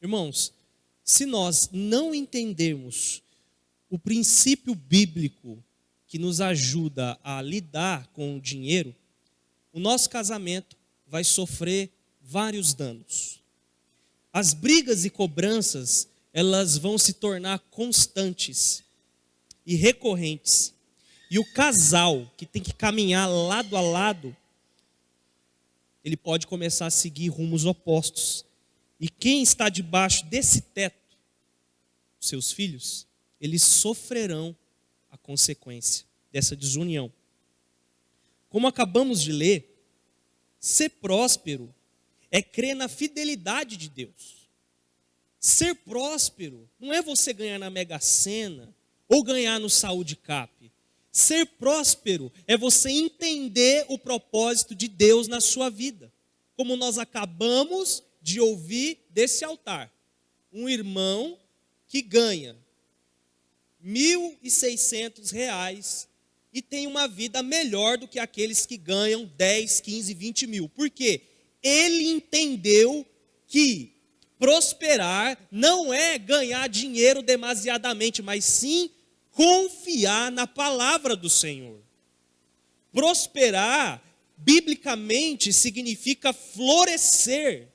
Irmãos, se nós não entendermos o princípio bíblico que nos ajuda a lidar com o dinheiro, o nosso casamento vai sofrer vários danos. As brigas e cobranças, elas vão se tornar constantes e recorrentes. E o casal que tem que caminhar lado a lado, ele pode começar a seguir rumos opostos. E quem está debaixo desse teto, seus filhos, eles sofrerão a consequência dessa desunião. Como acabamos de ler, ser próspero é crer na fidelidade de Deus. Ser próspero não é você ganhar na Mega Sena ou ganhar no Saúde Cap. Ser próspero é você entender o propósito de Deus na sua vida. Como nós acabamos de ouvir desse altar. Um irmão que ganha R$ 1.600 e tem uma vida melhor do que aqueles que ganham 10, 15, 20 mil. Por quê? Ele entendeu que prosperar não é ganhar dinheiro demasiadamente, mas sim confiar na palavra do Senhor. Prosperar, biblicamente, significa florescer.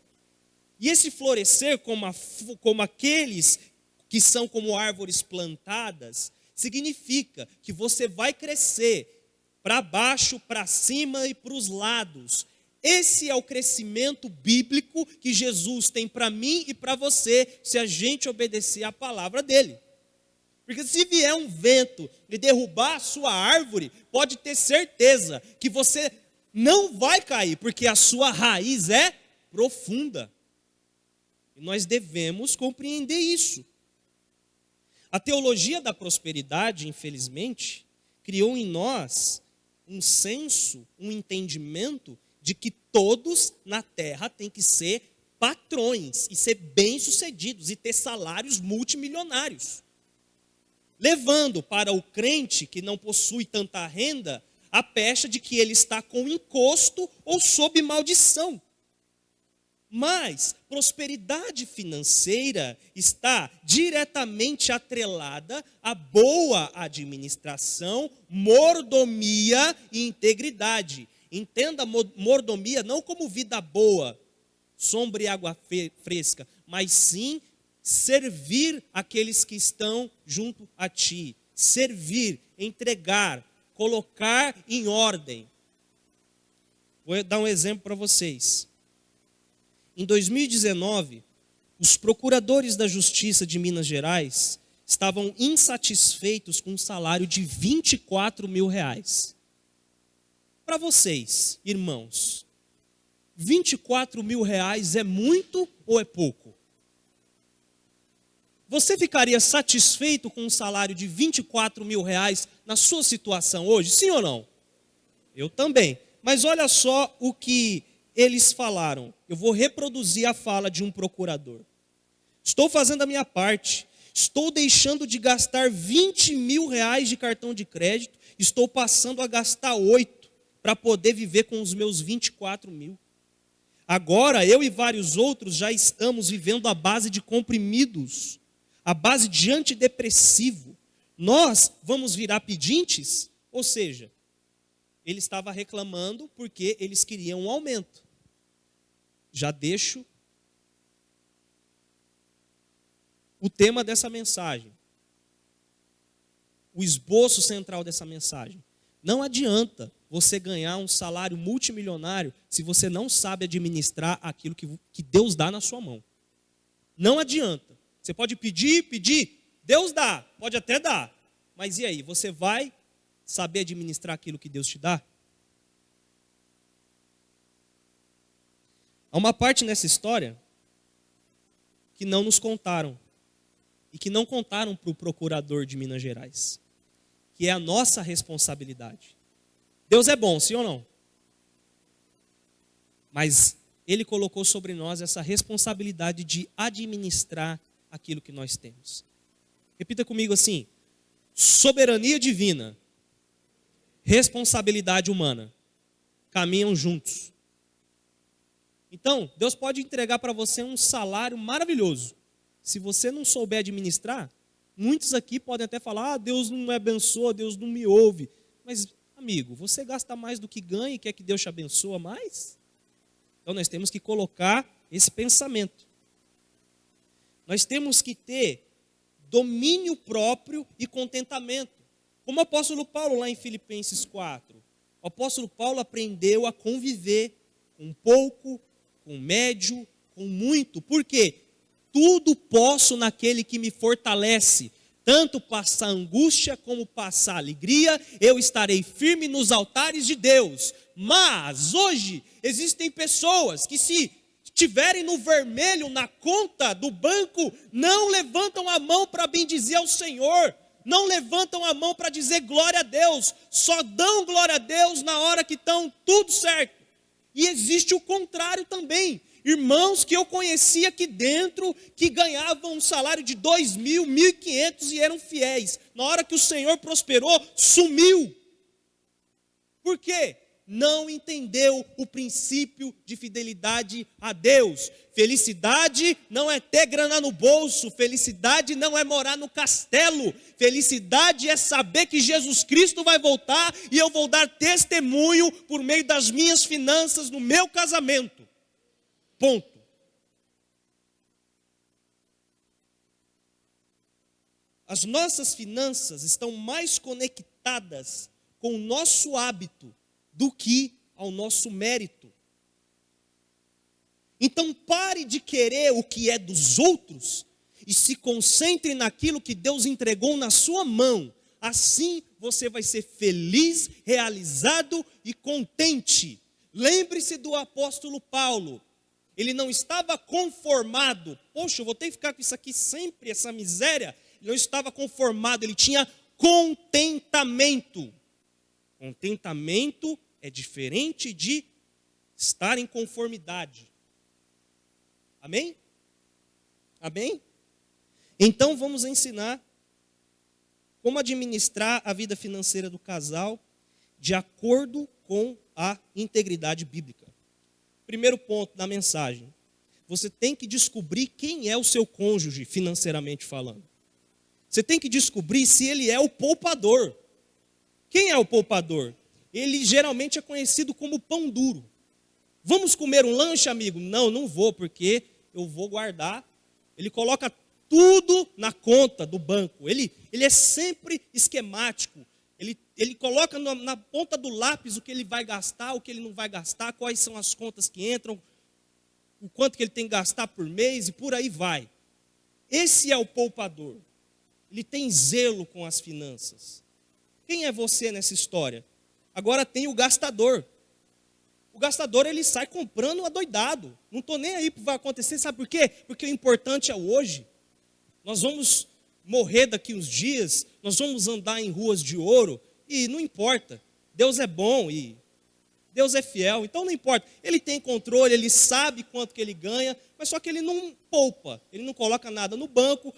E esse florescer, como aqueles que são como árvores plantadas, significa que você vai crescer para baixo, para cima e para os lados. Esse é o crescimento bíblico que Jesus tem para mim e para você, se a gente obedecer à palavra dele. Porque se vier um vento e derrubar a sua árvore, pode ter certeza que você não vai cair, porque a sua raiz é profunda. E nós devemos compreender isso. A teologia da prosperidade, infelizmente, criou em nós um senso, um entendimento de que todos na terra têm que ser patrões e ser bem-sucedidos e ter salários multimilionários. Levando para o crente que não possui tanta renda a pecha de que ele está com encosto ou sob maldição. Mas prosperidade financeira está diretamente atrelada à boa administração, mordomia e integridade. Entenda mordomia não como vida boa, sombra e água fresca, mas sim servir aqueles que estão junto a ti. Servir, entregar, colocar em ordem. Vou dar um exemplo para vocês. Em 2019, os procuradores da Justiça de Minas Gerais estavam insatisfeitos com um salário de R$ 24.000. Para vocês, irmãos, R$ 24.000 é muito ou é pouco? Você ficaria satisfeito com um salário de R$ 24.000 na sua situação hoje? Sim ou não? Eu também. Mas olha só o que eles falaram. Eu vou reproduzir a fala de um procurador. Estou fazendo a minha parte. Estou deixando de gastar R$ 20.000 de cartão de crédito. Estou passando a gastar 8 para poder viver com os meus 24.000. Agora, eu e vários outros já estamos vivendo à base de comprimidos, à base de antidepressivo. Nós vamos virar pedintes? Ou seja, ele estava reclamando porque eles queriam um aumento. Já deixo o tema dessa mensagem, o esboço central dessa mensagem. Não adianta você ganhar um salário multimilionário se você não sabe administrar aquilo que Deus dá na sua mão. Não adianta. Você pode pedir, Deus dá, pode até dar. Mas e aí, você vai saber administrar aquilo que Deus te dá? Há uma parte nessa história que não nos contaram e que não contaram para o procurador de Minas Gerais, que é a nossa responsabilidade. Deus é bom, sim ou não? Mas Ele colocou sobre nós essa responsabilidade de administrar aquilo que nós temos. Repita comigo assim: soberania divina, responsabilidade humana, caminham juntos. Então, Deus pode entregar para você um salário maravilhoso, se você não souber administrar, muitos aqui podem até falar, Deus não me abençoa, Deus não me ouve. Mas, amigo, você gasta mais do que ganha e quer que Deus te abençoe mais? Então nós temos que colocar esse pensamento. Nós temos que ter domínio próprio e contentamento. Como o apóstolo Paulo lá em Filipenses 4. O apóstolo Paulo aprendeu a conviver com pouco, com médio, com muito. Por quê? Tudo posso naquele que me fortalece. Tanto passar angústia como passar alegria, eu estarei firme nos altares de Deus. Mas hoje existem pessoas que, se estiverem no vermelho na conta do banco, não levantam a mão para bendizer ao Senhor, não levantam a mão para dizer glória a Deus, só dão glória a Deus na hora que estão tudo certo. E existe o contrário também. Irmãos que eu conhecia aqui dentro, que ganhavam um salário de 2.000, 1.500 e eram fiéis. Na hora que o Senhor prosperou, sumiu. Por quê? Não entendeu o princípio de fidelidade a Deus. Felicidade não é ter grana no bolso, felicidade não é morar no castelo, felicidade é saber que Jesus Cristo vai voltar e eu vou dar testemunho por meio das minhas finanças no meu casamento. Ponto. As nossas finanças estão mais conectadas com o nosso hábito do que ao nosso mérito. Então pare de querer o que é dos outros e se concentre naquilo que Deus entregou na sua mão. Assim você vai ser feliz, realizado e contente. Lembre-se do apóstolo Paulo. Ele não estava conformado. Poxa, eu vou ter que ficar com isso aqui sempre, essa miséria. Ele não estava conformado, ele tinha contentamento. Contentamento é diferente de estar em conformidade. Amém? Amém? Então vamos ensinar como administrar a vida financeira do casal de acordo com a integridade bíblica. Primeiro ponto da mensagem. Você tem que descobrir quem é o seu cônjuge financeiramente falando. Você tem que descobrir se ele é o poupador. Quem é o poupador? Ele geralmente é conhecido como pão duro. Vamos comer um lanche, amigo? Não, não vou, porque eu vou guardar. Ele coloca tudo na conta do banco. Ele é sempre esquemático. Ele coloca na ponta do lápis o que ele vai gastar, o que ele não vai gastar, quais são as contas que entram, o quanto que ele tem que gastar por mês e por aí vai. Esse é o poupador. Ele tem zelo com as finanças. Quem é você nessa história? Agora tem o gastador. O gastador, ele sai comprando adoidado. Não estou nem aí para o que vai acontecer. Sabe por quê? Porque o importante é o hoje. Nós vamos morrer daqui uns dias. Nós vamos andar em ruas de ouro. E não importa. Deus é bom e Deus é fiel. Então não importa. Ele tem controle, ele sabe quanto que ele ganha. Mas só que ele não poupa. Ele não coloca nada no banco.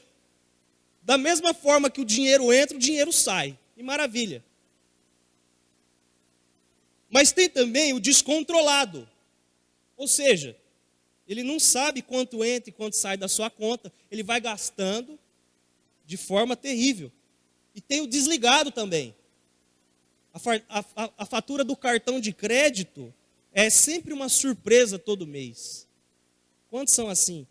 Da mesma forma que o dinheiro entra, o dinheiro sai. E maravilha. Mas tem também o descontrolado. Ou seja, ele não sabe quanto entra e quanto sai da sua conta. Ele vai gastando de forma terrível. E tem o desligado também. A fatura do cartão de crédito é sempre uma surpresa todo mês. Quantos são assim?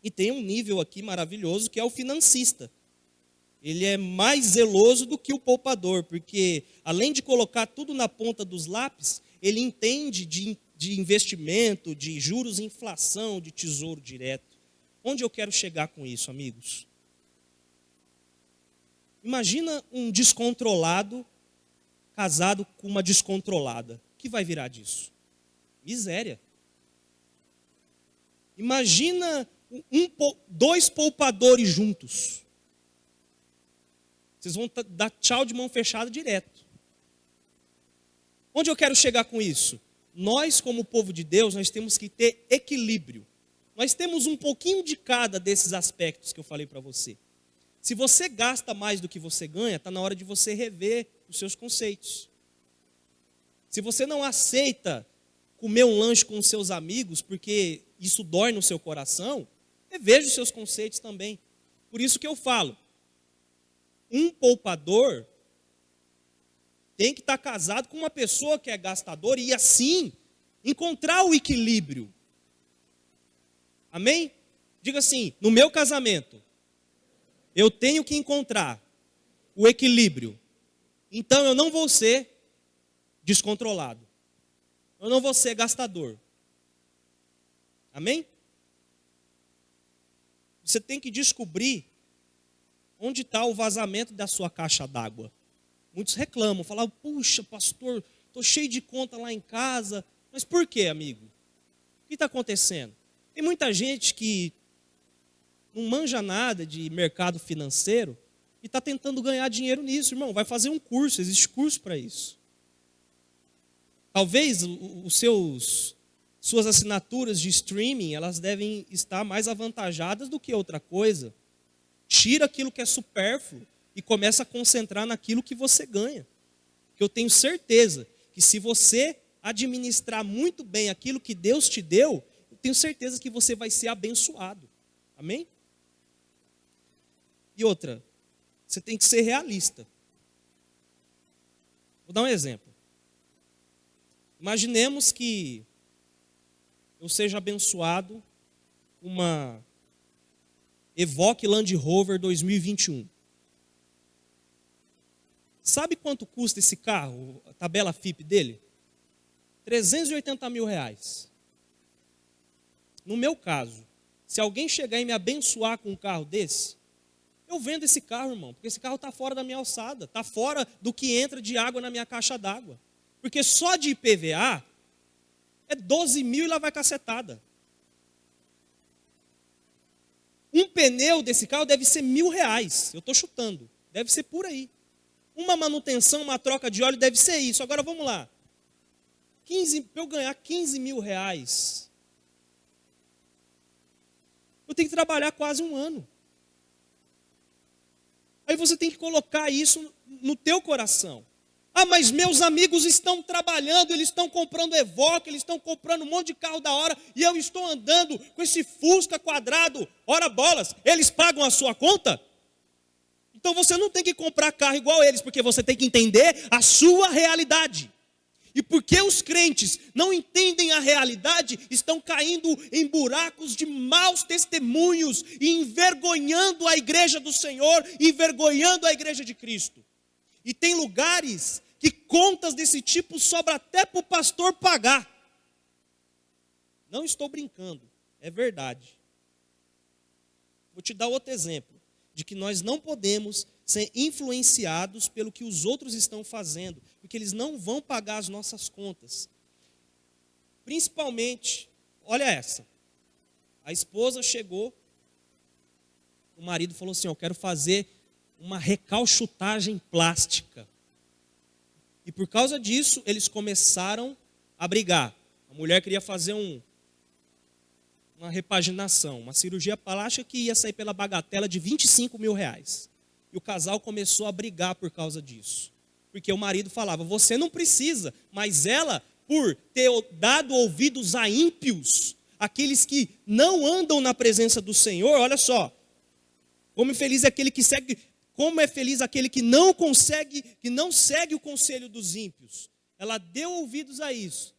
E tem um nível aqui maravilhoso que é o financista. Ele é mais zeloso do que o poupador, porque além de colocar tudo na ponta dos lápis, ele entende de investimento, de juros e inflação, de tesouro direto. Onde eu quero chegar com isso, amigos? Imagina um descontrolado casado com uma descontrolada. O que vai virar disso? Miséria. Imagina dois poupadores juntos. Vocês vão dar tchau de mão fechada direto. Onde eu quero chegar com isso? Nós, como povo de Deus, nós temos que ter equilíbrio. Nós temos um pouquinho de cada desses aspectos que eu falei para você. Se você gasta mais do que você ganha, está na hora de você rever os seus conceitos. Se você não aceita comer um lanche com os seus amigos, porque isso dói no seu coração, Reveja os seus conceitos também. Por isso que eu falo, um poupador tem que estar casado com uma pessoa que é gastadora e assim encontrar o equilíbrio. Amém? Diga assim, no meu casamento, eu tenho que encontrar o equilíbrio. Então eu não vou ser descontrolado. Eu não vou ser gastador. Amém? Você tem que descobrir onde está o vazamento da sua caixa d'água. Muitos reclamam, falam, puxa, pastor, estou cheio de conta lá em casa. Mas por quê, amigo? O que está acontecendo? Tem muita gente que não manja nada de mercado financeiro e está tentando ganhar dinheiro nisso, irmão. Vai fazer um curso, existe curso para isso. Talvez suas assinaturas de streaming, elas devem estar mais avantajadas do que outra coisa. Tira aquilo que é supérfluo e começa a concentrar naquilo que você ganha. Que eu tenho certeza que se você administrar muito bem aquilo que Deus te deu, eu tenho certeza que você vai ser abençoado. Amém? E outra, você tem que ser realista. Vou dar um exemplo. Imaginemos que eu seja abençoado com uma Evoque Land Rover 2021. Sabe quanto custa esse carro, a tabela FIP dele? 380 mil reais. No meu caso, se alguém chegar e me abençoar com um carro desse, eu vendo esse carro, irmão, porque esse carro está fora da minha alçada, está fora do que entra de água na minha caixa d'água. Porque só de IPVA é 12 mil e lá vai cacetada. Um pneu desse carro deve ser R$1.000, eu estou chutando, deve ser por aí. Uma manutenção, uma troca de óleo deve ser isso. Agora vamos lá. Para eu ganhar 15 mil reais, eu tenho que trabalhar quase um ano. Aí você tem que colocar isso no teu coração. Ah, mas meus amigos estão trabalhando, eles estão comprando Evoque, eles estão comprando um monte de carro da hora, e eu estou andando com esse Fusca quadrado, ora bolas, eles pagam a sua conta? Então você não tem que comprar carro igual eles, porque você tem que entender a sua realidade. E porque os crentes não entendem a realidade, estão caindo em buracos de maus testemunhos e envergonhando a igreja do Senhor, envergonhando a igreja de Cristo. E tem lugares que contas desse tipo sobra até para o pastor pagar. Não estou brincando, é verdade. Vou te dar outro exemplo, de que nós não podemos ser influenciados pelo que os outros estão fazendo, porque eles não vão pagar as nossas contas. Principalmente, olha essa, a esposa chegou, o marido falou assim, eu quero fazer uma recalchutagem plástica. E por causa disso, eles começaram a brigar. A mulher queria fazer uma repaginação, uma cirurgia plástica que ia sair pela bagatela de 25 mil reais. E o casal começou a brigar por causa disso. Porque o marido falava, você não precisa, mas ela, por ter dado ouvidos a ímpios, aqueles que não andam na presença do Senhor, olha só, como é feliz aquele que segue, como é feliz aquele que não segue o conselho dos ímpios. Ela deu ouvidos a isso.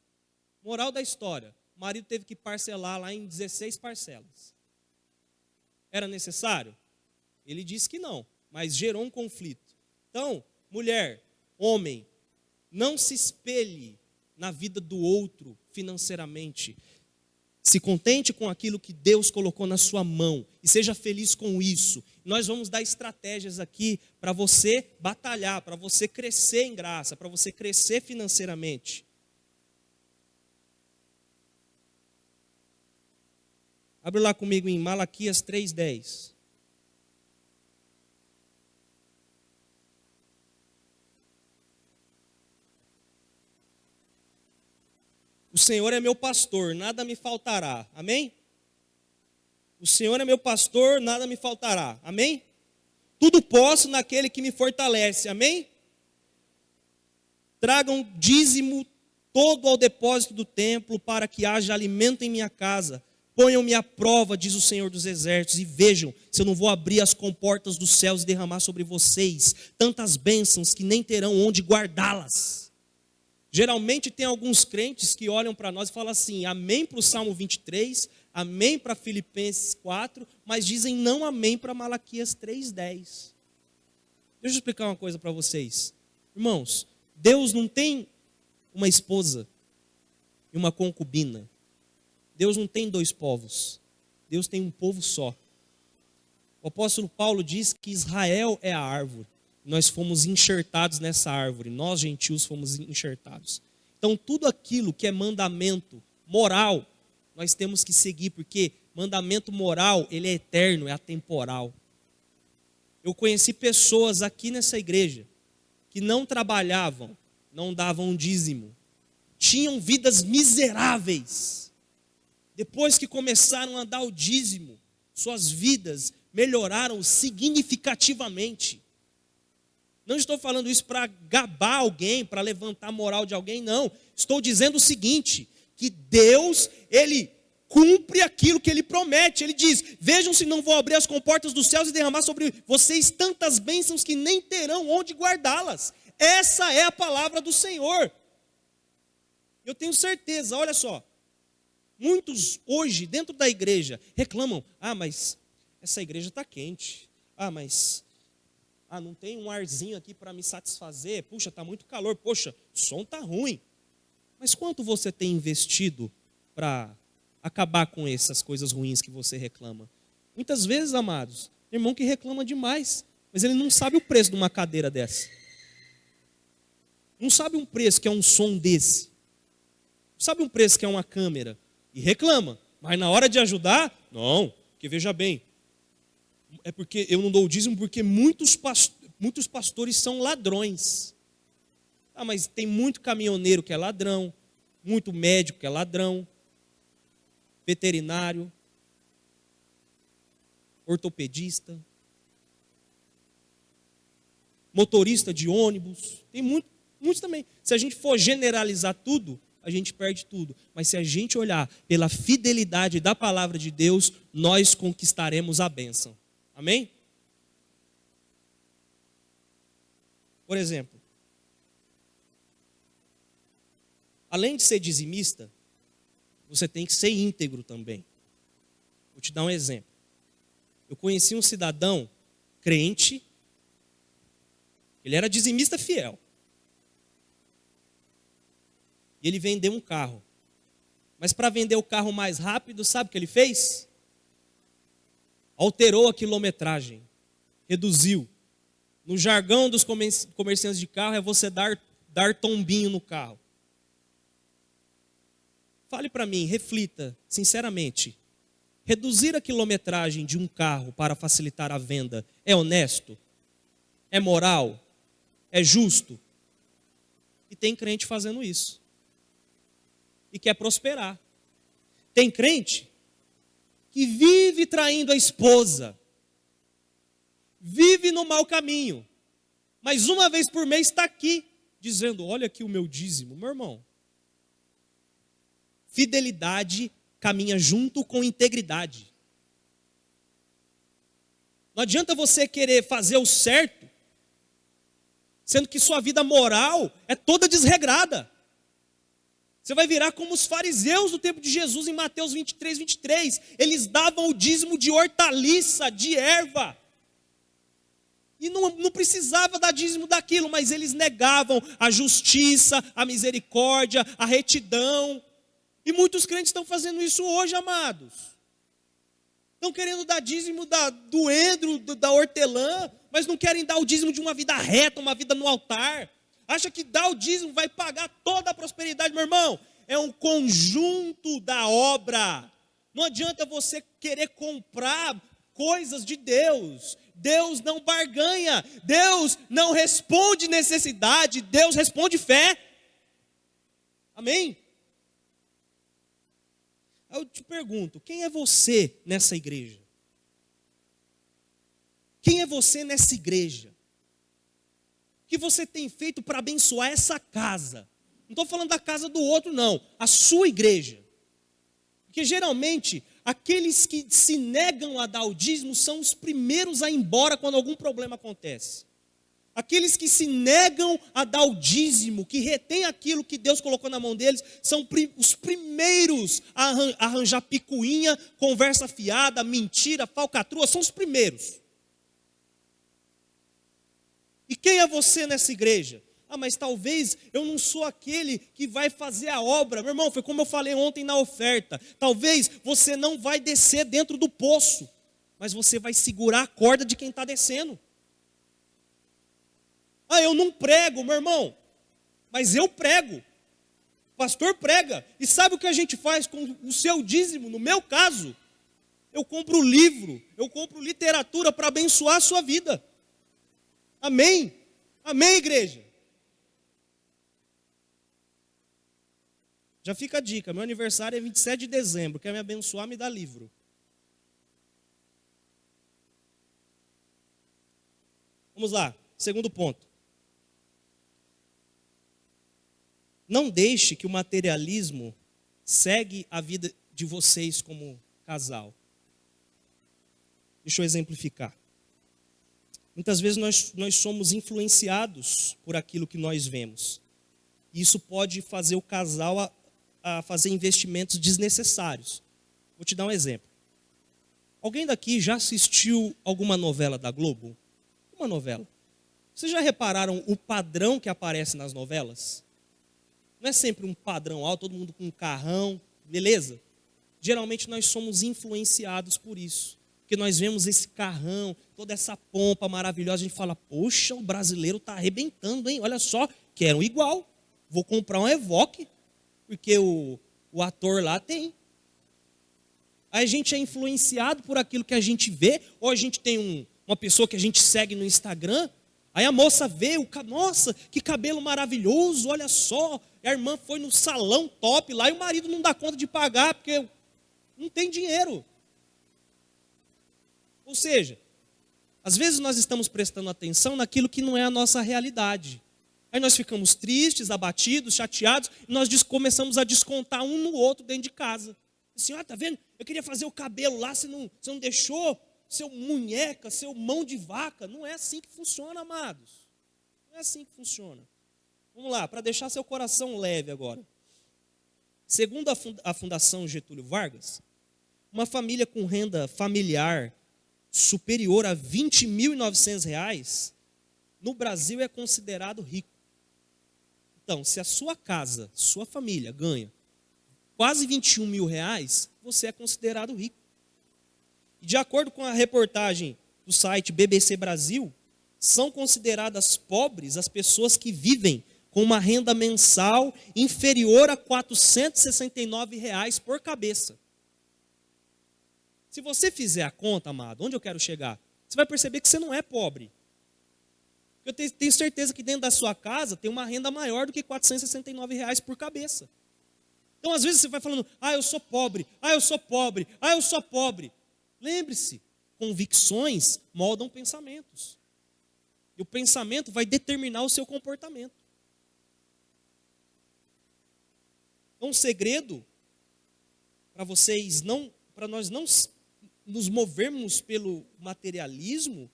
Moral da história, o marido teve que parcelar lá em 16 parcelas. Era necessário? Ele disse que não, mas gerou um conflito. Então, mulher, homem, não se espelhe na vida do outro financeiramente. Se contente com aquilo que Deus colocou na sua mão e seja feliz com isso. Nós vamos dar estratégias aqui para você batalhar, para você crescer em graça, para você crescer financeiramente. Abre lá comigo em Malaquias 3:10. O Senhor é meu pastor, nada me faltará. Amém? O Senhor é meu pastor, nada me faltará. Amém? Tudo posso naquele que me fortalece. Amém? Tragam dízimo todo ao depósito do templo, para que haja alimento em minha casa. Ponham-me à prova, diz o Senhor dos Exércitos, e vejam se eu não vou abrir as comportas dos céus e derramar sobre vocês tantas bênçãos que nem terão onde guardá-las. Geralmente tem alguns crentes que olham para nós e falam assim, amém para o Salmo 23, amém para Filipenses 4, mas dizem não amém para Malaquias 3:10. Deixa eu explicar uma coisa para vocês. Irmãos, Deus não tem uma esposa e uma concubina. Deus não tem dois povos. Deus tem um povo só. O apóstolo Paulo diz que Israel é a árvore. Nós fomos enxertados nessa árvore. Nós, gentios, fomos enxertados. Então, tudo aquilo que é mandamento moral, nós temos que seguir, porque mandamento moral, ele é eterno, é atemporal. Eu conheci pessoas aqui nessa igreja que não trabalhavam, não davam dízimo, tinham vidas miseráveis. Depois que começaram a dar o dízimo, suas vidas melhoraram significativamente. Não estou falando isso para gabar alguém, para levantar a moral de alguém, não. Estou dizendo o seguinte, que Deus, Ele cumpre aquilo que Ele promete. Ele diz, vejam se não vou abrir as comportas dos céus e derramar sobre vocês tantas bênçãos que nem terão onde guardá-las. Essa é a palavra do Senhor. Eu tenho certeza, olha só. Muitos hoje, dentro da igreja, reclamam, mas essa igreja está quente. Mas não tem um arzinho aqui para me satisfazer. Puxa, está muito calor. Poxa, o som está ruim. Mas quanto você tem investido para acabar com essas coisas ruins que você reclama? Muitas vezes, amados, tem irmão que reclama demais, mas ele não sabe o preço de uma cadeira dessa. Não sabe um preço que é um som desse. Não sabe um preço que é uma câmera. E reclama, mas na hora de ajudar, não, porque veja bem, é porque eu não dou o dízimo porque muitos pastores são ladrões. Mas tem muito caminhoneiro que é ladrão, muito médico que é ladrão, veterinário, ortopedista, motorista de ônibus, tem muitos também. Se a gente for generalizar tudo, a gente perde tudo. Mas se a gente olhar pela fidelidade da palavra de Deus, nós conquistaremos a bênção. Amém? Por exemplo, além de ser dizimista, você tem que ser íntegro também. Vou te dar um exemplo. Eu conheci um cidadão crente, ele era dizimista fiel. E ele vendeu um carro. Mas para vender o carro mais rápido, sabe o que ele fez? Alterou a quilometragem. Reduziu. No jargão dos comerciantes de carro é você dar tombinho no carro. Fale para mim, reflita sinceramente. Reduzir a quilometragem de um carro para facilitar a venda é honesto? É moral? É justo? E tem crente fazendo isso. E quer prosperar. Tem crente que vive traindo a esposa, vive no mau caminho, mas uma vez por mês está aqui, dizendo, olha aqui o meu dízimo. Meu irmão, fidelidade caminha junto com integridade. Não adianta você querer fazer o certo, sendo que sua vida moral é toda desregrada. Você vai virar como os fariseus do tempo de Jesus em Mateus 23. Eles davam o dízimo de hortaliça, de erva. E não precisava dar dízimo daquilo, mas eles negavam a justiça, a misericórdia, a retidão. E muitos crentes estão fazendo isso hoje, amados. Estão querendo dar dízimo do endro, da hortelã, mas não querem dar o dízimo de uma vida reta, uma vida no altar. Acha que dar o dízimo vai pagar toda a prosperidade, meu irmão? É um conjunto da obra. Não adianta você querer comprar coisas de Deus. Deus não barganha. Deus não responde necessidade. Deus responde fé. Amém? Eu te pergunto, quem é você nessa igreja? Quem é você nessa igreja? O que você tem feito para abençoar essa casa? Não estou falando da casa do outro, não. A sua igreja. Porque geralmente aqueles que se negam a dar o dízimo são os primeiros a ir embora quando algum problema acontece. Aqueles que se negam a dar o dízimo, que retém aquilo que Deus colocou na mão deles, são os primeiros a arranjar picuinha, conversa fiada, mentira, falcatrua, são os primeiros. E quem é você nessa igreja? Ah, mas talvez eu não sou aquele que vai fazer a obra. Meu irmão, foi como eu falei ontem na oferta. Talvez você não vai descer dentro do poço, mas você vai segurar a corda de quem está descendo. Ah, eu não prego, meu irmão, mas eu prego. O pastor prega. E sabe o que a gente faz com o seu dízimo? No meu caso, eu compro livro, eu compro literatura para abençoar a sua vida. Amém? Amém, igreja? Já fica a dica, meu aniversário é 27 de dezembro, quer me abençoar, me dá livro. Vamos lá, segundo ponto. Não deixe que o materialismo segue a vida de vocês como casal. Deixa eu exemplificar. Muitas vezes nós somos influenciados por aquilo que nós vemos. E isso pode fazer o casal a fazer investimentos desnecessários. Vou te dar um exemplo. Alguém daqui já assistiu alguma novela da Globo? Uma novela. Vocês já repararam o padrão que aparece nas novelas? Não é sempre um padrão alto, todo mundo com um carrão, beleza? Geralmente nós somos influenciados por isso. Porque nós vemos esse carrão, toda essa pompa maravilhosa, a gente fala, poxa, o brasileiro está arrebentando, hein? Olha só, quero igual. Vou comprar um Evoque, porque o ator lá tem. Aí a gente é influenciado por aquilo que a gente vê, ou a gente tem uma pessoa que a gente segue no Instagram, aí a moça vê, nossa, que cabelo maravilhoso, olha só, a irmã foi no salão top lá e o marido não dá conta de pagar, porque não tem dinheiro. Ou seja, às vezes nós estamos prestando atenção naquilo que não é a nossa realidade. Aí nós ficamos tristes, abatidos, chateados, e nós começamos a descontar um no outro dentro de casa. Assim, tá vendo? Eu queria fazer o cabelo lá, você não deixou, seu munheca, seu mão de vaca. Não é assim que funciona, amados. Não é assim que funciona. Vamos lá, para deixar seu coração leve agora. Segundo a Fundação Getúlio Vargas, uma família com renda familiar superior a R$ 20.900 no Brasil é considerado rico. Então, se a sua casa, sua família ganha quase R$ 21 mil, você é considerado rico. E de acordo com a reportagem do site BBC Brasil, são consideradas pobres as pessoas que vivem com uma renda mensal inferior a R$ 469 por cabeça. Se você fizer a conta, amado, onde eu quero chegar? Você vai perceber que você não é pobre. Eu tenho certeza que dentro da sua casa tem uma renda maior do que R$ 469 por cabeça. Então, às vezes você vai falando, eu sou pobre, eu sou pobre, eu sou pobre. Lembre-se, convicções moldam pensamentos. E o pensamento vai determinar o seu comportamento. Então, um segredo para nós não nos movermos pelo materialismo,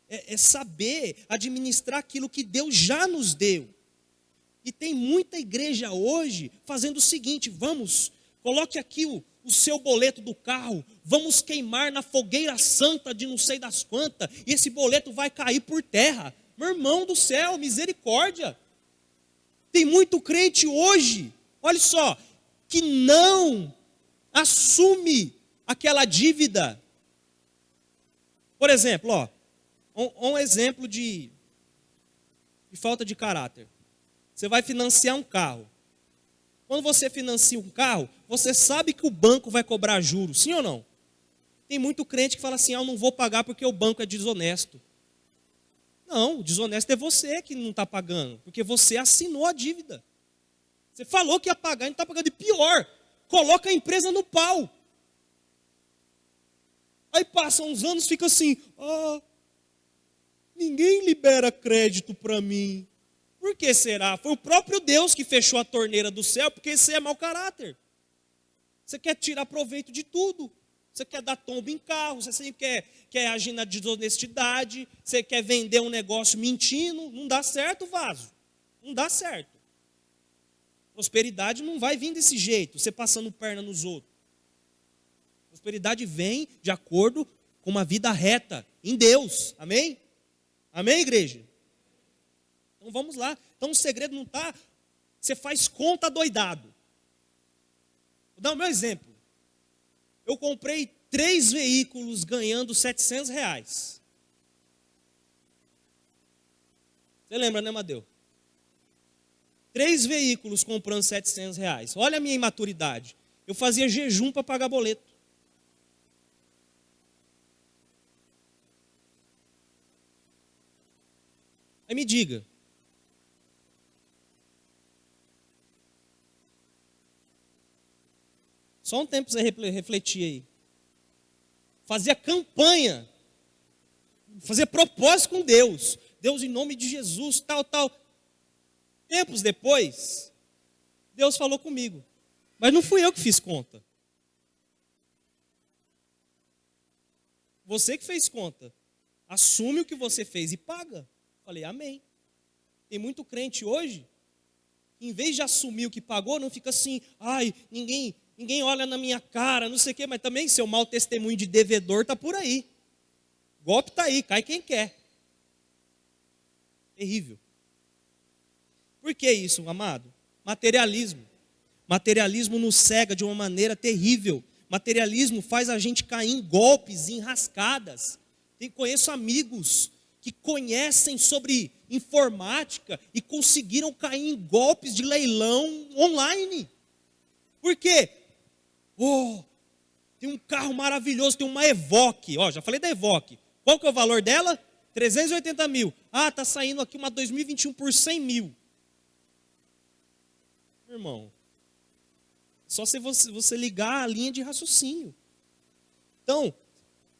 é saber administrar aquilo que Deus já nos deu. E tem muita igreja hoje fazendo o seguinte, coloque aqui o seu boleto do carro, vamos queimar na fogueira santa de não sei das quantas, e esse boleto vai cair por terra. Meu irmão do céu, misericórdia. Tem muito crente hoje, olha só, que não assume aquela dívida. Por exemplo, um exemplo de falta de caráter. Você vai financiar um carro. Quando você financia um carro, você sabe que o banco vai cobrar juros, sim ou não? Tem muito crente que fala assim, eu não vou pagar porque o banco é desonesto. Não, o desonesto é você que não está pagando, porque você assinou a dívida. Você falou que ia pagar e não está pagando. E pior, coloca a empresa no pau. Aí passam uns anos, fica assim, ninguém libera crédito para mim. Por que será? Foi o próprio Deus que fechou a torneira do céu, porque você é mau caráter. Você quer tirar proveito de tudo. Você quer dar tombo em carro, você sempre quer agir na desonestidade, você quer vender um negócio mentindo, não dá certo, vaso. Não dá certo. Prosperidade não vai vir desse jeito, você passando perna nos outros. Prosperidade vem de acordo com uma vida reta em Deus. Amém? Amém, igreja? Então vamos lá. Então o segredo não está, você faz conta doidado. Vou dar o meu exemplo. Eu comprei 3 veículos ganhando R$700. Você lembra, né, Madeu? 3 veículos comprando R$700. Olha a minha imaturidade. Eu fazia jejum para pagar boleto. Aí me diga. Só um tempo para você refletir aí. Fazia campanha. Fazia propósito com Deus. Deus, em nome de Jesus, tal. Tempos depois, Deus falou comigo. Mas não fui eu que fiz conta. Você que fez conta. Assume o que você fez e paga. Falei, amém. Tem muito crente hoje, em vez de assumir o que pagou, não fica assim, ai, ninguém olha na minha cara, não sei o quê, mas também seu mau testemunho de devedor está por aí. Golpe está aí, cai quem quer. Terrível. Por que isso, amado? Materialismo. Materialismo nos cega de uma maneira terrível. Materialismo faz a gente cair em golpes, em rascadas. Conheço amigos que conhecem sobre informática e conseguiram cair em golpes de leilão online. Por quê? Tem um carro maravilhoso, tem uma Evoque. Já falei da Evoque. Qual que é o valor dela? 380 mil. Tá saindo aqui uma 2021 por 100 mil. Irmão, só se você ligar a linha de raciocínio. Então,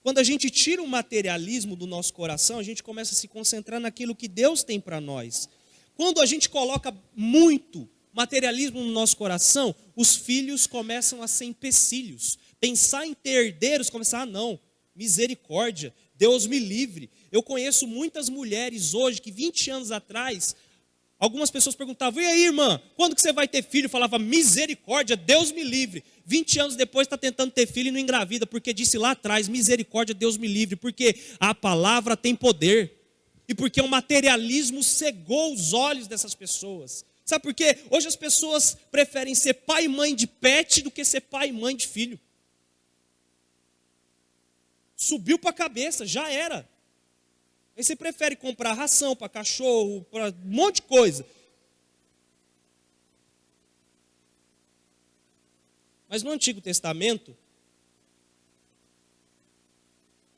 quando a gente tira o materialismo do nosso coração, a gente começa a se concentrar naquilo que Deus tem para nós. Quando a gente coloca muito materialismo no nosso coração, os filhos começam a ser empecilhos. Pensar em ter herdeiros, começar, não, misericórdia, Deus me livre. Eu conheço muitas mulheres hoje que 20 anos atrás, algumas pessoas perguntavam, e aí, irmã, quando que você vai ter filho? Eu falava, misericórdia, Deus me livre. 20 anos depois está tentando ter filho e não engravida, porque disse lá atrás, misericórdia, Deus me livre, porque a palavra tem poder. E porque o materialismo cegou os olhos dessas pessoas. Sabe por quê? Hoje as pessoas preferem ser pai e mãe de pet do que ser pai e mãe de filho. Subiu para a cabeça, já era. Aí você prefere comprar ração para cachorro, para um monte de coisa. Mas no Antigo Testamento,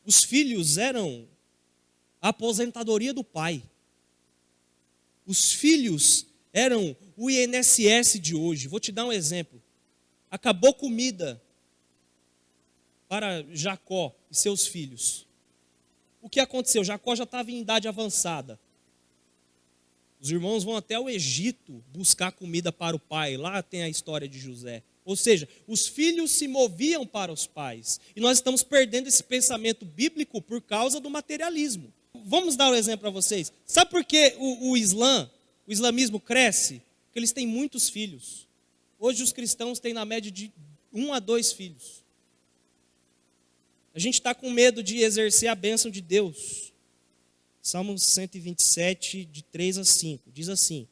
os filhos eram a aposentadoria do pai. Os filhos eram o INSS de hoje. Vou te dar um exemplo. Acabou comida para Jacó e seus filhos. O que aconteceu? Jacó já estava em idade avançada. Os irmãos vão até o Egito buscar comida para o pai. Lá tem a história de José. Ou seja, os filhos se moviam para os pais. E nós estamos perdendo esse pensamento bíblico por causa do materialismo. Vamos dar um exemplo para vocês. Sabe por que o islamismo cresce? Porque eles têm muitos filhos. Hoje os cristãos têm na média de 1 a 2 filhos. A gente está com medo de exercer a bênção de Deus. Salmo 127, de 3 a 5, diz assim: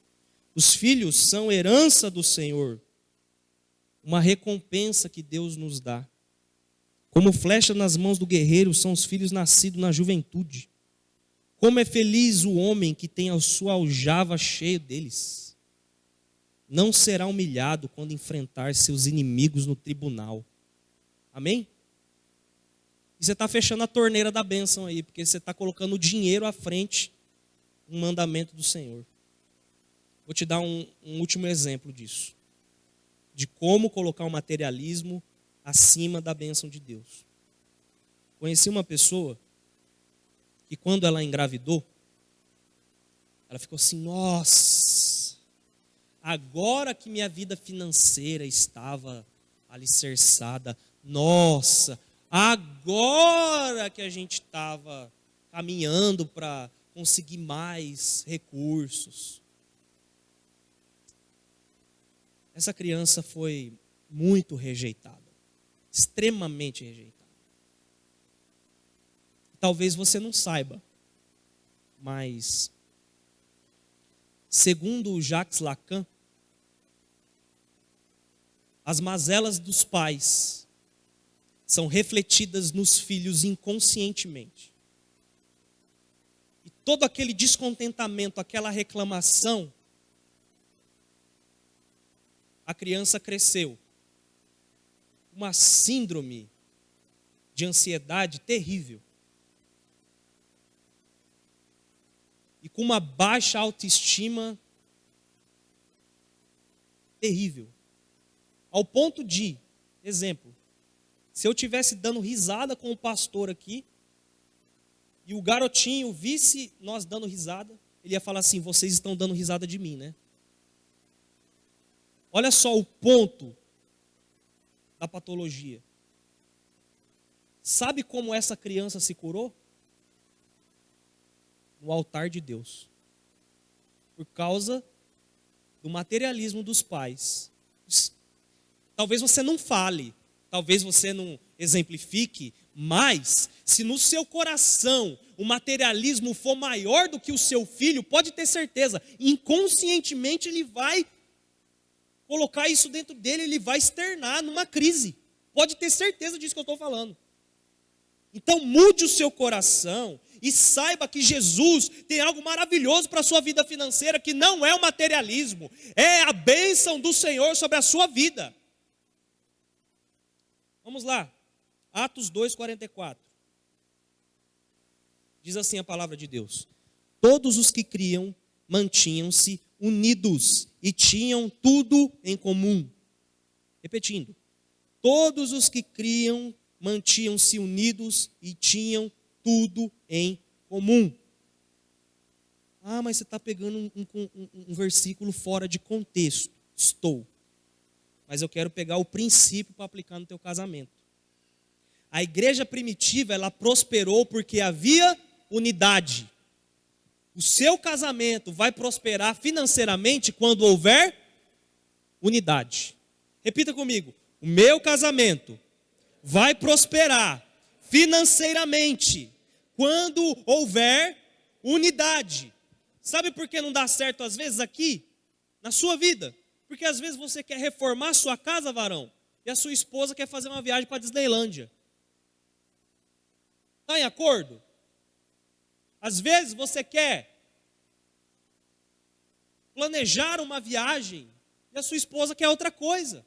os filhos são herança do Senhor, uma recompensa que Deus nos dá. Como flecha nas mãos do guerreiro são os filhos nascidos na juventude. Como é feliz o homem que tem a sua aljava cheia deles. Não será humilhado quando enfrentar seus inimigos no tribunal. Amém? E você está fechando a torneira da bênção aí, porque você está colocando o dinheiro à frente do mandamento do Senhor. Vou te dar um último exemplo disso. De como colocar o materialismo acima da bênção de Deus. Conheci uma pessoa que quando ela engravidou, ela ficou assim, nossa, agora que minha vida financeira estava alicerçada, nossa, Agora que a gente estava caminhando para conseguir mais recursos. Essa criança foi muito rejeitada, extremamente rejeitada. Talvez você não saiba, mas segundo Jacques Lacan, as mazelas dos pais são refletidas nos filhos inconscientemente. E todo aquele descontentamento, aquela reclamação, a criança cresceu. Uma síndrome de ansiedade terrível. E com uma baixa autoestima terrível. Ao ponto de, exemplo, se eu estivesse dando risada com o pastor aqui, e o garotinho visse nós dando risada, ele ia falar assim: vocês estão dando risada de mim, né? Olha só o ponto da patologia. Sabe como essa criança se curou? No altar de Deus. Por causa do materialismo dos pais. Talvez você não fale, talvez você não exemplifique, mas se no seu coração o materialismo for maior do que o seu filho, pode ter certeza, inconscientemente ele vai colocar isso dentro dele, ele vai externar numa crise. Pode ter certeza disso que eu estou falando. Então mude o seu coração e saiba que Jesus tem algo maravilhoso para a sua vida financeira, que não é o materialismo, é a bênção do Senhor sobre a sua vida. Vamos lá, Atos 2:44. Diz assim a palavra de Deus: todos os que criam mantinham-se unidos e tinham tudo em comum. Repetindo, todos os que criam mantinham-se unidos e tinham tudo em comum. Ah, mas você está pegando um versículo fora de contexto. Estou. Mas eu quero pegar o princípio para aplicar no teu casamento. A igreja primitiva, ela prosperou porque havia unidade. O seu casamento vai prosperar financeiramente quando houver unidade. Repita comigo. O meu casamento vai prosperar financeiramente quando houver unidade. Sabe por que não dá certo às vezes aqui, na sua vida? Porque às vezes você quer reformar a sua casa, varão, e a sua esposa quer fazer uma viagem para a Disneylândia. Está em acordo? Às vezes você quer planejar uma viagem e a sua esposa quer outra coisa.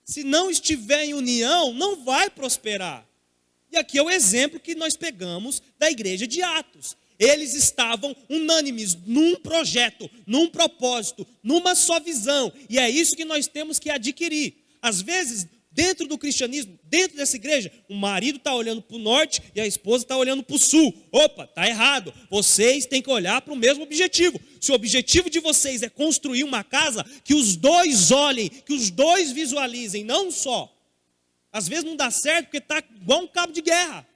Se não estiver em união, não vai prosperar. E aqui é o exemplo que nós pegamos da igreja de Atos. Eles estavam unânimes num projeto, num propósito, numa só visão. E é isso que nós temos que adquirir. Às vezes, dentro do cristianismo, dentro dessa igreja, o marido está olhando para o norte e a esposa está olhando para o sul. Opa, está errado. Vocês têm que olhar para o mesmo objetivo. Se o objetivo de vocês é construir uma casa, que os dois olhem, que os dois visualizem, não só. Às vezes não dá certo porque está igual um cabo de guerra.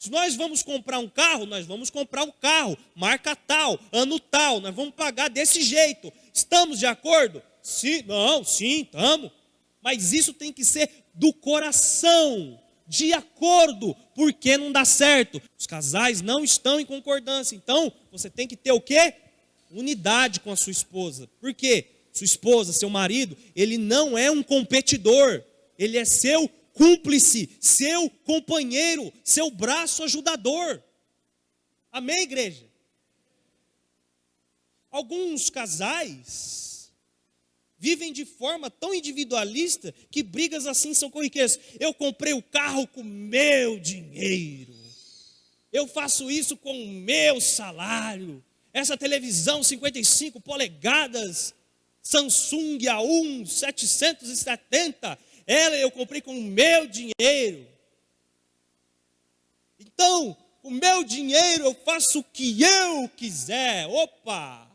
Se nós vamos comprar um carro, nós vamos comprar um carro, marca tal, ano tal, nós vamos pagar desse jeito. Estamos de acordo? Sim, não, sim, estamos. Mas isso tem que ser do coração, de acordo, porque não dá certo. Os casais não estão em concordância, então você tem que ter o quê? Unidade com a sua esposa. Por quê? Sua esposa, seu marido, ele não é um competidor, ele é seu cúmplice, seu companheiro, seu braço ajudador. Amém, igreja? Alguns casais vivem de forma tão individualista que brigas assim são corriqueiras. Eu comprei o carro com meu dinheiro. Eu faço isso com o meu salário. Essa televisão 55 polegadas, Samsung A1 770, ela eu comprei com o meu dinheiro. Então, o meu dinheiro eu faço o que eu quiser. Opa!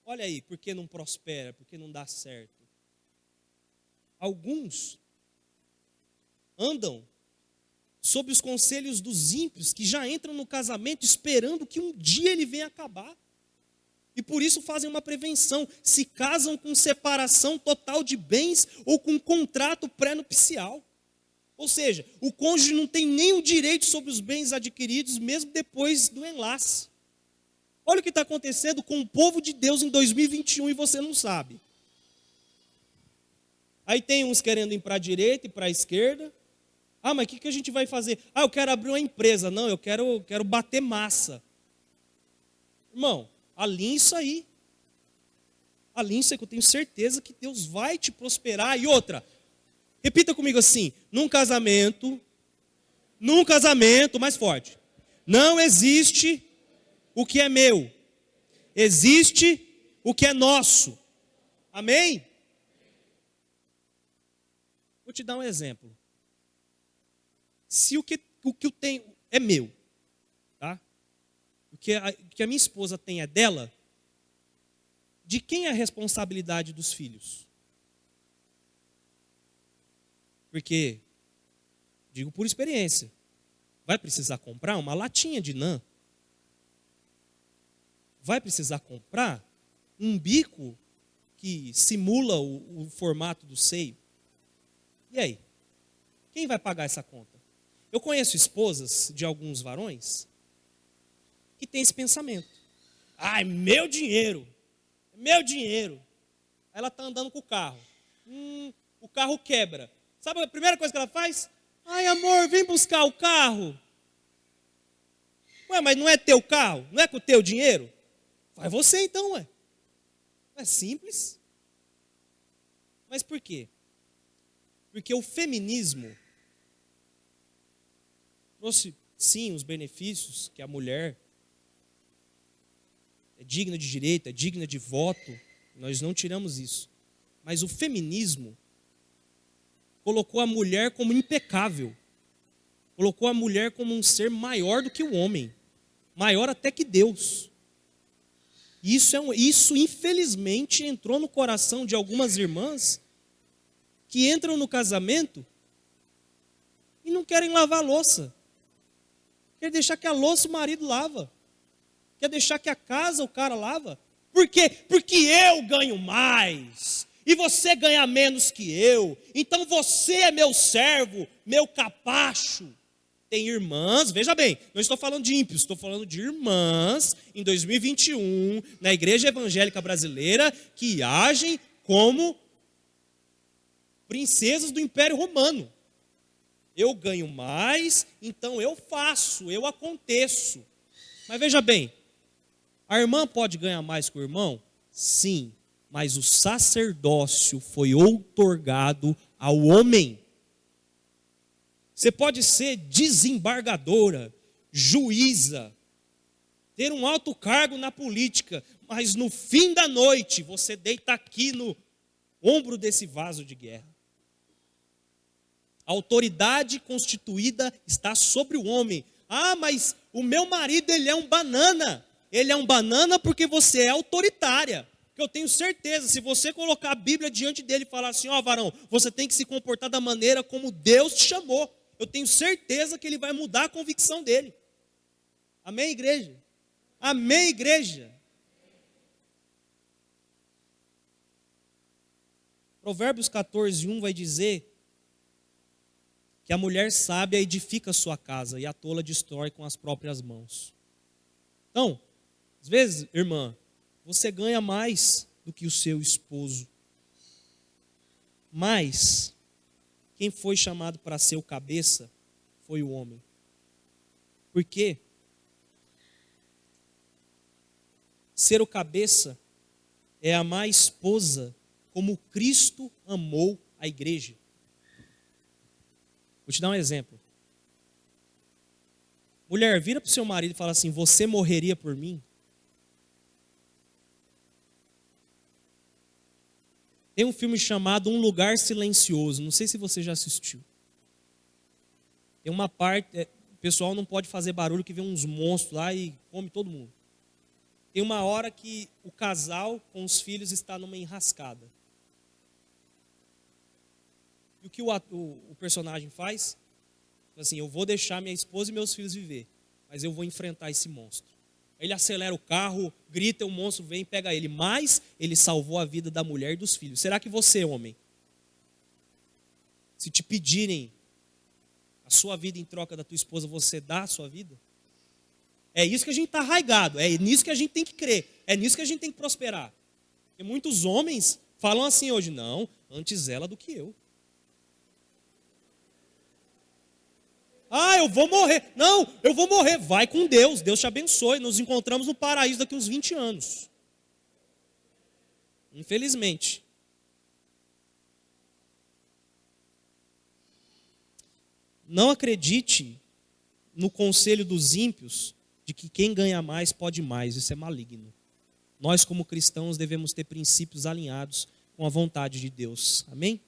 Olha aí, por que não prospera? Por que não dá certo? Alguns andam sob os conselhos dos ímpios, que já entram no casamento esperando que um dia ele venha acabar. E por isso fazem uma prevenção, se casam com separação total de bens ou com contrato pré-nupcial. Ou seja, o cônjuge não tem nenhum direito sobre os bens adquiridos, mesmo depois do enlace. Olha o que está acontecendo com o povo de Deus em 2021 e você não sabe. Aí tem uns querendo ir para a direita e para a esquerda. Ah, mas o que a gente vai fazer? Ah, eu quero abrir uma empresa. Não, eu quero bater massa. Irmão, alinhe isso aí. Alinhe isso aí, que eu tenho certeza que Deus vai te prosperar. E outra, repita comigo assim, num casamento, mais forte, não existe o que é meu, existe o que é nosso. Amém? Vou te dar um exemplo. Se o que eu tenho é meu, tá? O que a minha esposa tem é dela, de quem é a responsabilidade dos filhos? Porque, digo por experiência, vai precisar comprar uma latinha de nã, vai precisar comprar um bico que simula o formato do seio. E aí? Quem vai pagar essa conta? Eu conheço esposas de alguns varões que têm esse pensamento. Ah, é meu dinheiro. É meu dinheiro. Aí ela está andando com o carro. O carro quebra. Sabe a primeira coisa que ela faz? Ai, amor, vem buscar o carro. Ué, mas não é teu carro? Não é com o teu dinheiro? Vai você então, ué. É simples. Mas por quê? Porque o feminismo trouxe, sim, os benefícios que a mulher é digna de direito, é digna de voto. Nós não tiramos isso. Mas o feminismo colocou a mulher como impecável. Colocou a mulher como um ser maior do que o homem. Maior até que Deus. Isso infelizmente entrou no coração de algumas irmãs que entram no casamento e não querem lavar a louça. Quer deixar que a louça o marido lava. Quer deixar que a casa o cara lava. Por quê? Porque eu ganho mais. E você ganha menos que eu. Então você é meu servo, meu capacho. Tem irmãs, veja bem, não estou falando de ímpios, estou falando de irmãs em 2021, na igreja evangélica brasileira, que agem como princesas do Império Romano. Eu ganho mais, então eu faço, eu aconteço. Mas veja bem, a irmã pode ganhar mais que o irmão? Sim, mas o sacerdócio foi outorgado ao homem. Você pode ser desembargadora, juíza, ter um alto cargo na política, mas no fim da noite você deita aqui no ombro desse vaso de guerra. A autoridade constituída está sobre o homem. Ah, mas o meu marido, ele é um banana. Ele é um banana porque você é autoritária. Que eu tenho certeza, se você colocar a Bíblia diante dele e falar assim, ó varão, você tem que se comportar da maneira como Deus te chamou. Eu tenho certeza que ele vai mudar a convicção dele. Amém, igreja? Amém, igreja? Provérbios 14:1 vai dizer que a mulher sábia edifica a sua casa e a tola destrói com as próprias mãos. Então, às vezes, irmã, você ganha mais do que o seu esposo. Mas quem foi chamado para ser o cabeça foi o homem. Por quê? Ser o cabeça é amar a esposa como Cristo amou a igreja. Vou te dar um exemplo. Mulher, vira para o seu marido e fala assim, você morreria por mim? Tem um filme chamado Um Lugar Silencioso, não sei se você já assistiu. Tem uma parte, o pessoal não pode fazer barulho que vem uns monstros lá e come todo mundo. Tem uma hora que o casal com os filhos está numa enrascada. E o que o personagem faz? Assim, eu vou deixar minha esposa e meus filhos viver, mas eu vou enfrentar esse monstro. Ele acelera o carro, grita, o monstro vem e pega ele. Mas ele salvou a vida da mulher e dos filhos. Será que você, homem, se te pedirem a sua vida em troca da tua esposa, você dá a sua vida? É isso que a gente está arraigado, é nisso que a gente tem que crer, é nisso que a gente tem que prosperar. E muitos homens falam assim hoje, não, antes ela do que eu. Ah, eu vou morrer. Não, eu vou morrer. Vai com Deus, Deus te abençoe. Nos encontramos no paraíso daqui uns 20 anos. Infelizmente. Não acredite no conselho dos ímpios de que quem ganha mais pode mais. Isso é maligno. Nós, como cristãos, devemos ter princípios alinhados com a vontade de Deus. Amém?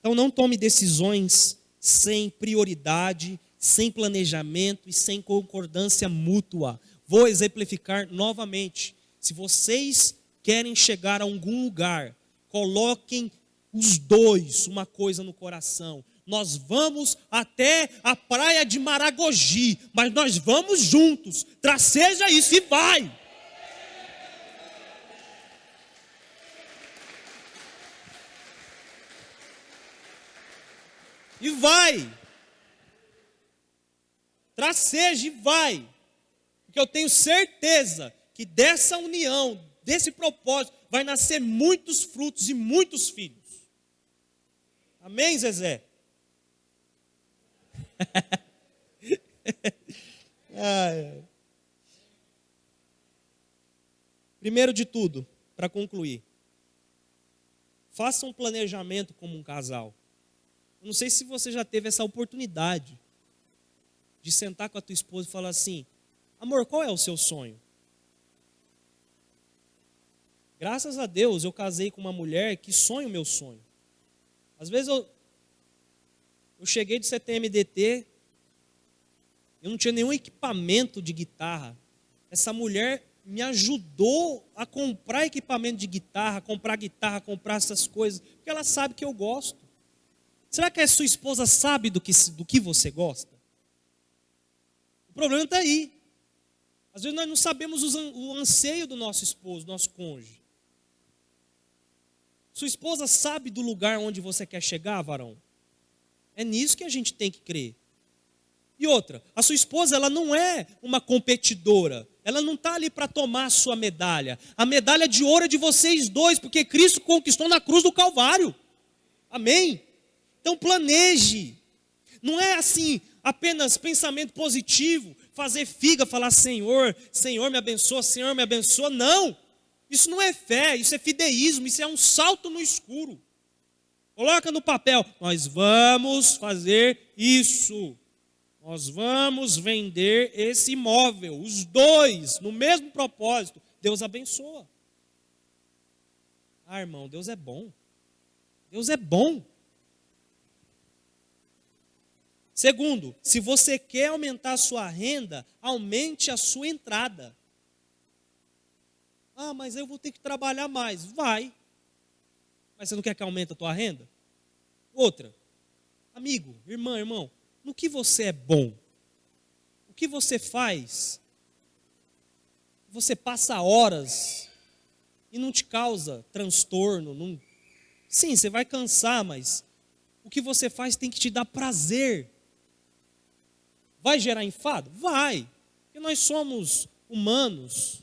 Então não tome decisões sem prioridade, sem planejamento e sem concordância mútua. Vou exemplificar novamente. Se vocês querem chegar a algum lugar, coloquem os dois uma coisa no coração. Nós vamos até a praia de Maragogi, mas nós vamos juntos. Traceja isso e vai. E vai. Traceja e vai. Porque eu tenho certeza que dessa união, desse propósito, vai nascer muitos frutos e muitos filhos. Amém, Zezé? Primeiro de tudo, para concluir, faça um planejamento como um casal. Eu não sei se você já teve essa oportunidade de sentar com a tua esposa e falar assim, amor, qual é o seu sonho? Graças a Deus eu casei com uma mulher que sonha o meu sonho. Às vezes eu cheguei de CTMDT, eu não tinha nenhum equipamento de guitarra. Essa mulher me ajudou a comprar equipamento de guitarra, comprar essas coisas, porque ela sabe que eu gosto. Será que a sua esposa sabe do que você gosta? O problema está aí. Às vezes nós não sabemos o anseio do nosso esposo, do nosso cônjuge. Sua esposa sabe do lugar onde você quer chegar, varão? É nisso que a gente tem que crer. E outra, a sua esposa ela não é uma competidora. Ela não está ali para tomar a sua medalha. A medalha de ouro é de vocês dois, porque Cristo conquistou na cruz do Calvário. Amém? Então planeje. Não é assim, apenas pensamento positivo, fazer figa, falar Senhor, Senhor me abençoa, Senhor me abençoa. Não, isso não é fé, isso é fideísmo, isso é um salto no escuro. Coloca no papel, nós vamos fazer isso. Nós vamos vender esse imóvel, os dois, no mesmo propósito. Deus abençoa. Ah, irmão, Deus é bom. Deus é bom. Segundo, se você quer aumentar a sua renda, aumente a sua entrada. Ah, mas eu vou ter que trabalhar mais. Vai. Mas você não quer que aumente a tua renda? Outra, amigo, irmão, no que você é bom? O que você faz? Você passa horas e não te causa transtorno. Não... Sim, você vai cansar, mas o que você faz tem que te dar prazer. Vai gerar enfado? Vai. Porque nós somos humanos.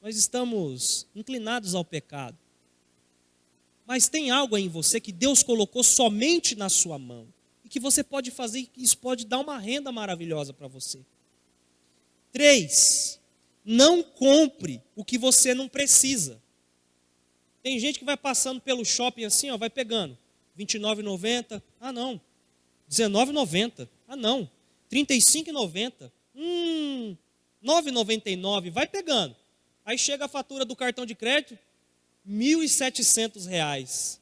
Nós estamos inclinados ao pecado. Mas tem algo em você que Deus colocou somente na sua mão. E que você pode fazer, e isso pode dar uma renda maravilhosa para você. 3. Não compre o que você não precisa. Tem gente que vai passando pelo shopping assim, ó, vai pegando. R$29,90. Ah, não. R$19,90. Ah, não. R$35,90. R$9,99. Vai pegando. Aí chega a fatura do cartão de crédito, R$1.700.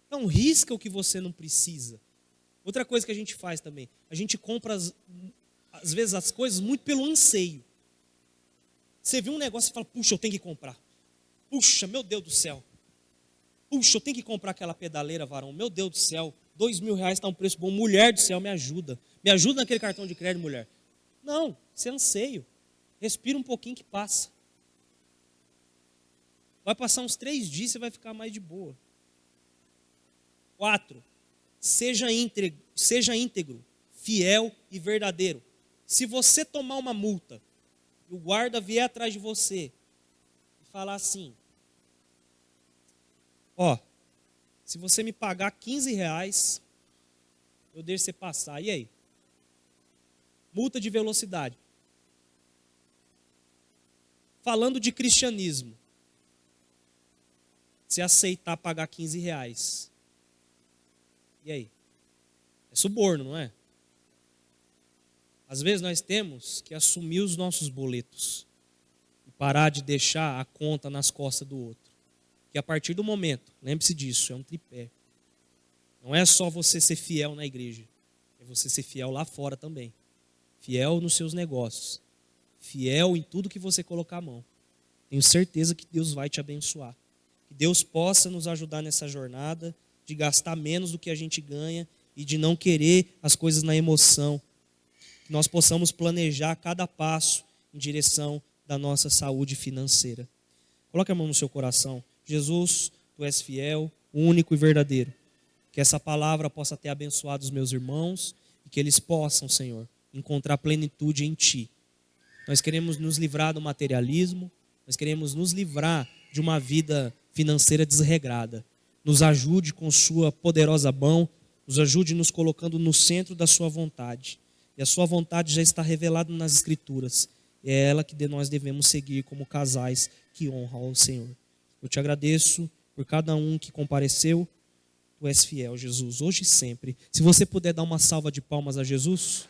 Então, risca o que você não precisa. Outra coisa que a gente faz também, a gente compra, às vezes, as coisas muito pelo anseio. Você viu um negócio e fala, puxa, eu tenho que comprar. Puxa, meu Deus do céu. Puxa, eu tenho que comprar aquela pedaleira, varão. Meu Deus do céu, R$ 2.000 está um preço bom. Mulher do céu, me ajuda. Me ajuda naquele cartão de crédito, mulher. Não, isso é anseio. Respira um pouquinho que passa. Vai passar uns 3 dias e você vai ficar mais de boa. 4. Seja íntegro, fiel e verdadeiro. Se você tomar uma multa e o guarda vier atrás de você e falar assim: ó, se você me pagar R$ 15, eu deixo você passar. E aí? Multa de velocidade. Falando de cristianismo, se aceitar pagar R$ 15, e aí? É suborno, não é? Às vezes nós temos que assumir os nossos boletos e parar de deixar a conta nas costas do outro. Que a partir do momento, lembre-se disso, é um tripé. Não é só você ser fiel na igreja, é você ser fiel lá fora também. Fiel nos seus negócios, fiel em tudo que você colocar a mão. Tenho certeza que Deus vai te abençoar. Que Deus possa nos ajudar nessa jornada de gastar menos do que a gente ganha e de não querer as coisas na emoção. Que nós possamos planejar cada passo em direção da nossa saúde financeira. Coloque a mão no seu coração. Jesus, Tu és fiel, único e verdadeiro. Que essa palavra possa ter abençoado os meus irmãos e que eles possam, Senhor, encontrar plenitude em Ti. Nós queremos nos livrar do materialismo, nós queremos nos livrar de uma vida financeira desregrada. Nos ajude com Sua poderosa mão, nos ajude nos colocando no centro da Sua vontade. E a Sua vontade já está revelada nas Escrituras. E é ela que nós devemos seguir como casais que honram ao Senhor. Eu te agradeço por cada um que compareceu. Tu és fiel, Jesus, hoje e sempre. Se você puder dar uma salva de palmas a Jesus.